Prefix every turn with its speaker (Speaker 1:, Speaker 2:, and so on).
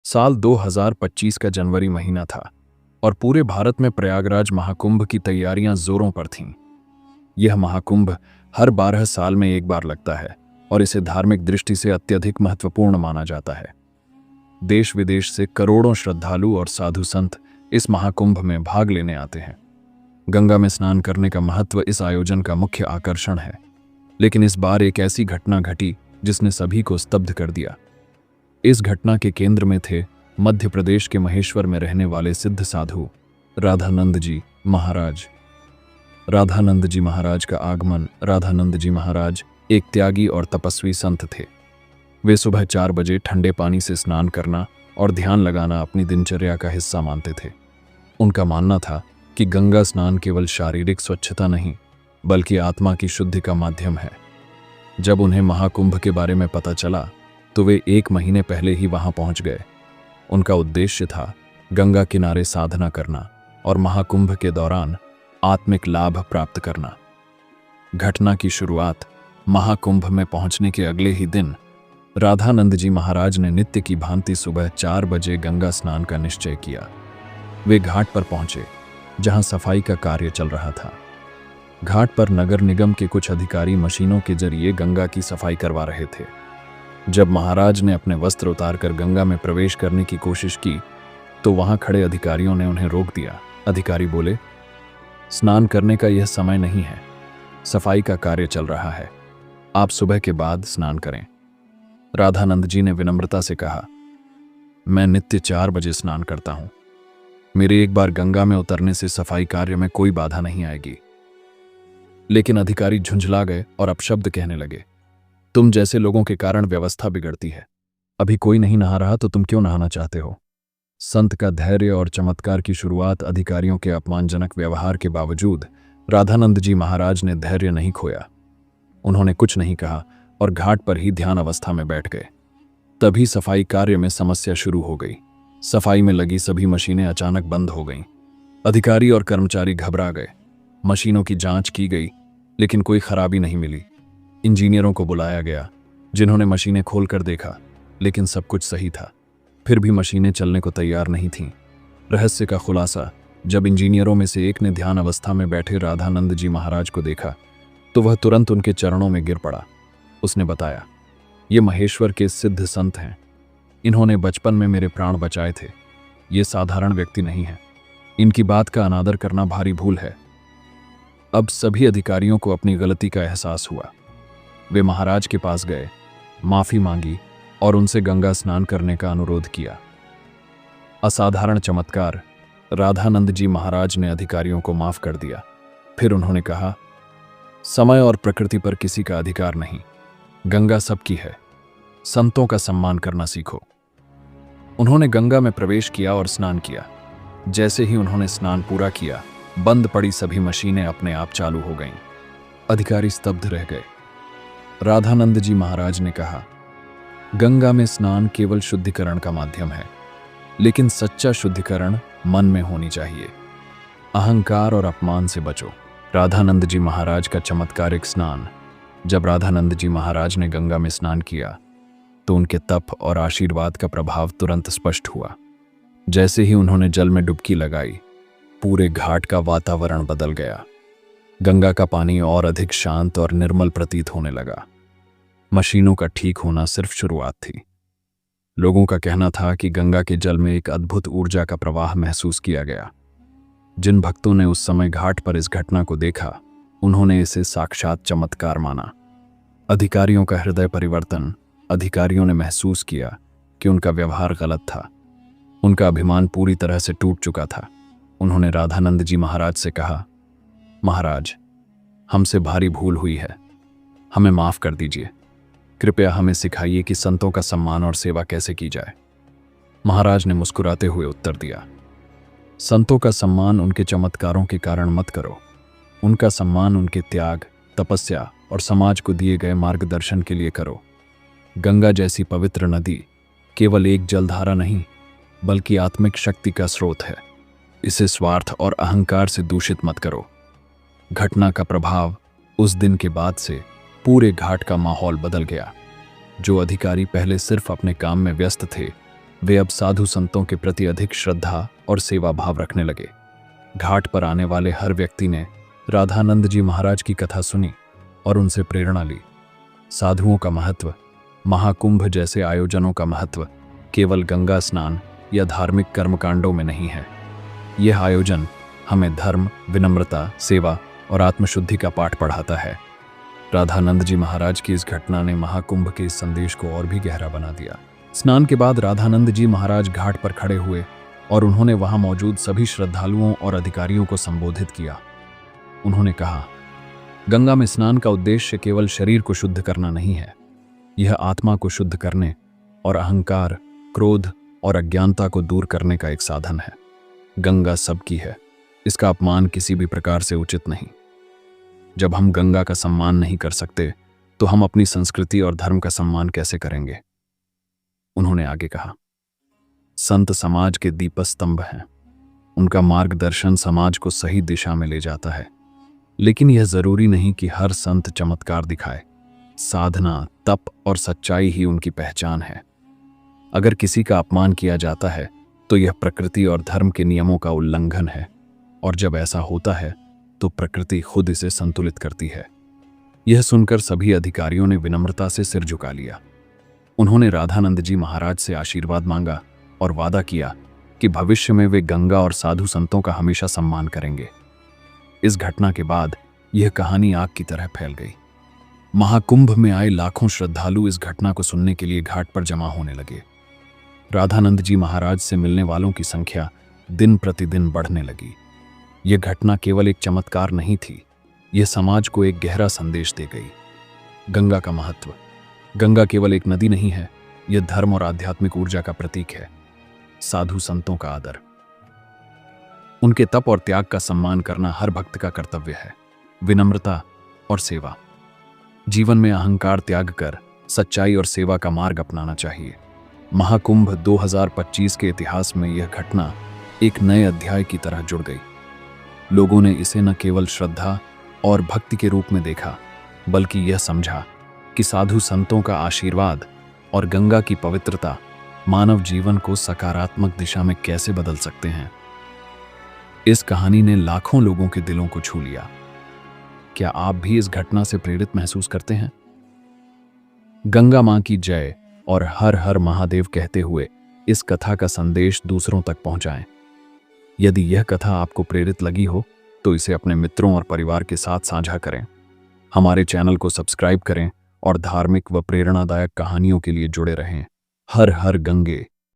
Speaker 1: साल 2025 का जनवरी महीना था और पूरे भारत में प्रयागराज महाकुंभ की तैयारियां जोरों पर थीं। यह महाकुंभ हर 12 साल में एक बार लगता है और इसे धार्मिक दृष्टि से अत्यधिक महत्वपूर्ण माना जाता है। देश विदेश से करोड़ों श्रद्धालु और साधु संत इस महाकुंभ में भाग लेने आते हैं। गंगा में स्नान करने का महत्व इस आयोजन का मुख्य आकर्षण है, लेकिन इस बार एक ऐसी घटना घटी जिसने सभी को स्तब्ध कर दिया। इस घटना के केंद्र में थे मध्य प्रदेश के महेश्वर में रहने वाले सिद्ध साधु राधानंद जी महाराज। राधानंद जी महाराज का आगमन। राधानंद जी महाराज एक त्यागी और तपस्वी संत थे। वे सुबह 4 बजे ठंडे पानी से स्नान करना और ध्यान लगाना अपनी दिनचर्या का हिस्सा मानते थे। उनका मानना था कि गंगा स्नान केवल शारीरिक स्वच्छता नहीं, बल्कि आत्मा की शुद्धि का माध्यम है। जब उन्हें महाकुंभ के बारे में पता चला तो वे 1 महीने पहले ही वहां पहुंच गए। उनका उद्देश्य था गंगा किनारे साधना करना और महाकुंभ के दौरान आत्मिक लाभ प्राप्त करना। घटना की शुरुआत महाकुंभ में पहुंचने के अगले ही दिन राधानंद जी महाराज ने नित्य की भांति सुबह 4 बजे गंगा स्नान का निश्चय किया। वे घाट पर पहुंचे जहां सफाई का कार्य चल रहा था। घाट पर नगर निगम के कुछ अधिकारी मशीनों के जरिए गंगा की सफाई करवा रहे थे। जब महाराज ने अपने वस्त्र उतारकर गंगा में प्रवेश करने की कोशिश की तो वहां खड़े अधिकारियों ने उन्हें रोक दिया। अधिकारी बोले, स्नान करने का यह समय नहीं है, सफाई का कार्य चल रहा है, आप सुबह के बाद स्नान करें। राधानंद जी ने विनम्रता से कहा, मैं नित्य 4 बजे स्नान करता हूं, मेरे एक बार गंगा में उतरने से सफाई कार्य में कोई बाधा नहीं आएगी। लेकिन अधिकारी झुंझला गए और अपशब्द कहने लगे, तुम जैसे लोगों के कारण व्यवस्था बिगड़ती है। अभी कोई नहीं नहा रहा तो तुम क्यों नहाना चाहते हो? संत का धैर्य और चमत्कार की शुरुआत अधिकारियों के अपमानजनक व्यवहार के बावजूद राधानंद जी महाराज ने धैर्य नहीं खोया। उन्होंने कुछ नहीं कहा और घाट पर ही ध्यान अवस्था में बैठ गए। तभी सफाई कार्य में समस्या शुरू हो गई। सफाई में लगी सभी मशीनें अचानक बंद हो गईं। अधिकारी और कर्मचारी घबरा गए। मशीनों की जांच की गई, लेकिन कोई खराबी नहीं मिली। इंजीनियरों को बुलाया गया, जिन्होंने मशीनें खोलकर देखा, लेकिन सब कुछ सही था। फिर भी मशीनें चलने को तैयार नहीं थीं। रहस्य का खुलासा जब इंजीनियरों में से एक ने ध्यान अवस्था में बैठे राधानंद जी महाराज को देखा तो वह तुरंत उनके चरणों में गिर पड़ा। उसने बताया, ये महेश्वर के सिद्ध संत हैं, इन्होंने बचपन में मेरे प्राण बचाए थे। ये साधारण व्यक्ति नहीं है, इनकी बात का अनादर करना भारी भूल है। अब सभी अधिकारियों को अपनी गलती का एहसास हुआ। वे महाराज के पास गए, माफी मांगी और उनसे गंगा स्नान करने का अनुरोध किया। असाधारण चमत्कार, राधानंद जी महाराज ने अधिकारियों को माफ कर दिया। फिर उन्होंने कहा, समय और प्रकृति पर किसी का अधिकार नहीं, गंगा सबकी है, संतों का सम्मान करना सीखो। उन्होंने गंगा में प्रवेश किया और स्नान किया। जैसे ही उन्होंने स्नान पूरा किया, बंद पड़ी सभी मशीनें अपने आप चालू हो गईं। अधिकारी स्तब्ध रह गए। राधानंद जी महाराज ने कहा, गंगा में स्नान केवल शुद्धिकरण का माध्यम है, लेकिन सच्चा शुद्धिकरण मन में होनी चाहिए। अहंकार और अपमान से बचो। राधानंद जी महाराज का चमत्कारिक स्नान। जब राधानंद जी महाराज ने गंगा में स्नान किया तो उनके तप और आशीर्वाद का प्रभाव तुरंत स्पष्ट हुआ। जैसे ही उन्होंने जल में डुबकी लगाई, पूरे घाट का वातावरण बदल गया। गंगा का पानी और अधिक शांत और निर्मल प्रतीत होने लगा। मशीनों का ठीक होना सिर्फ शुरुआत थी। लोगों का कहना था कि गंगा के जल में एक अद्भुत ऊर्जा का प्रवाह महसूस किया गया। जिन भक्तों ने उस समय घाट पर इस घटना को देखा, उन्होंने इसे साक्षात चमत्कार माना। अधिकारियों का हृदय परिवर्तन। अधिकारियों ने महसूस किया कि उनका व्यवहार गलत था। उनका अभिमान पूरी तरह से टूट चुका था। उन्होंने राधानंद जी महाराज से कहा, महाराज, हमसे भारी भूल हुई है, हमें माफ कर दीजिए। कृपया हमें सिखाइए कि संतों का सम्मान और सेवा कैसे की जाए। महाराज ने मुस्कुराते हुए उत्तर दिया, संतों का सम्मान उनके चमत्कारों के कारण मत करो, उनका सम्मान उनके त्याग, तपस्या और समाज को दिए गए मार्गदर्शन के लिए करो। गंगा जैसी पवित्र नदी केवल एक जलधारा नहीं, बल्कि आत्मिक शक्ति का स्रोत है। इसे स्वार्थ और अहंकार से दूषित मत करो। घटना का प्रभाव उस दिन के बाद से पूरे घाट का माहौल बदल गया। जो अधिकारी पहले सिर्फ अपने काम में व्यस्त थे, वे अब साधु संतों के प्रति अधिक श्रद्धा और सेवा भाव रखने लगे। घाट पर आने वाले हर व्यक्ति ने राधानंद जी महाराज की कथा सुनी और उनसे प्रेरणा ली। साधुओं का महत्व, महाकुंभ जैसे आयोजनों का महत्व केवल गंगा स्नान या धार्मिक कर्मकांडों में नहीं है। यह आयोजन हमें धर्म, विनम्रता, सेवा और आत्मशुद्धि का पाठ पढ़ाता है। राधानंद जी महाराज की इस घटना ने महाकुंभ के इस संदेश को और भी गहरा बना दिया। स्नान के बाद राधानंद जी महाराज घाट पर खड़े हुए और उन्होंने वहां मौजूद सभी श्रद्धालुओं और अधिकारियों को संबोधित किया। उन्होंने कहा, गंगा में स्नान का उद्देश्य केवल शरीर को शुद्ध करना नहीं है, यह आत्मा को शुद्ध करने और अहंकार, क्रोध और अज्ञानता को दूर करने का एक साधन है। गंगा सबकी है, इसका अपमान किसी भी प्रकार से उचित नहीं। जब हम गंगा का सम्मान नहीं कर सकते तो हम अपनी संस्कृति और धर्म का सम्मान कैसे करेंगे? उन्होंने आगे कहा, संत समाज के दीपस्तंभ हैं। उनका मार्गदर्शन समाज को सही दिशा में ले जाता है। लेकिन यह जरूरी नहीं कि हर संत चमत्कार दिखाए। साधना, तप और सच्चाई ही उनकी पहचान है। अगर किसी का अपमान किया जाता है तो यह प्रकृति और धर्म के नियमों का उल्लंघन है, और जब ऐसा होता है तो प्रकृति खुद इसे संतुलित करती है। यह सुनकर सभी अधिकारियों ने विनम्रता से सिर झुका लिया। उन्होंने राधानंद जी महाराज से आशीर्वाद मांगा और वादा किया कि भविष्य में वे गंगा और साधु संतों का हमेशा सम्मान करेंगे। इस घटना के बाद यह कहानी आग की तरह फैल गई। महाकुंभ में आए लाखों श्रद्धालु इस घटना को सुनने के लिए घाट पर जमा होने लगे। राधानंद जी महाराज से मिलने वालों की संख्या दिन प्रतिदिन बढ़ने लगी। यह घटना केवल एक चमत्कार नहीं थी, यह समाज को एक गहरा संदेश दे गई। गंगा का महत्व। गंगा केवल एक नदी नहीं है, यह धर्म और आध्यात्मिक ऊर्जा का प्रतीक है। साधु संतों का आदर। उनके तप और त्याग का सम्मान करना हर भक्त का कर्तव्य है। विनम्रता और सेवा। जीवन में अहंकार त्याग कर सच्चाई और सेवा का मार्ग अपनाना चाहिए। महाकुंभ 2025 के इतिहास में यह घटना एक नए अध्याय की तरह जुड़ गई। लोगों ने इसे न केवल श्रद्धा और भक्ति के रूप में देखा, बल्कि यह समझा कि साधु संतों का आशीर्वाद और गंगा की पवित्रता मानव जीवन को सकारात्मक दिशा में कैसे बदल सकते हैं। इस कहानी ने लाखों लोगों के दिलों को छू लिया। क्या आप भी इस घटना से प्रेरित महसूस करते हैं? गंगा मां की जय और हर हर महादेव कहते हुए इस कथा का संदेश दूसरों तक पहुंचाएं। यदि यह कथा आपको प्रेरित लगी हो तो इसे अपने मित्रों और परिवार के साथ साझा करें। हमारे चैनल को सब्सक्राइब करें और धार्मिक व प्रेरणादायक कहानियों के लिए जुड़े रहें। हर हर गंगे।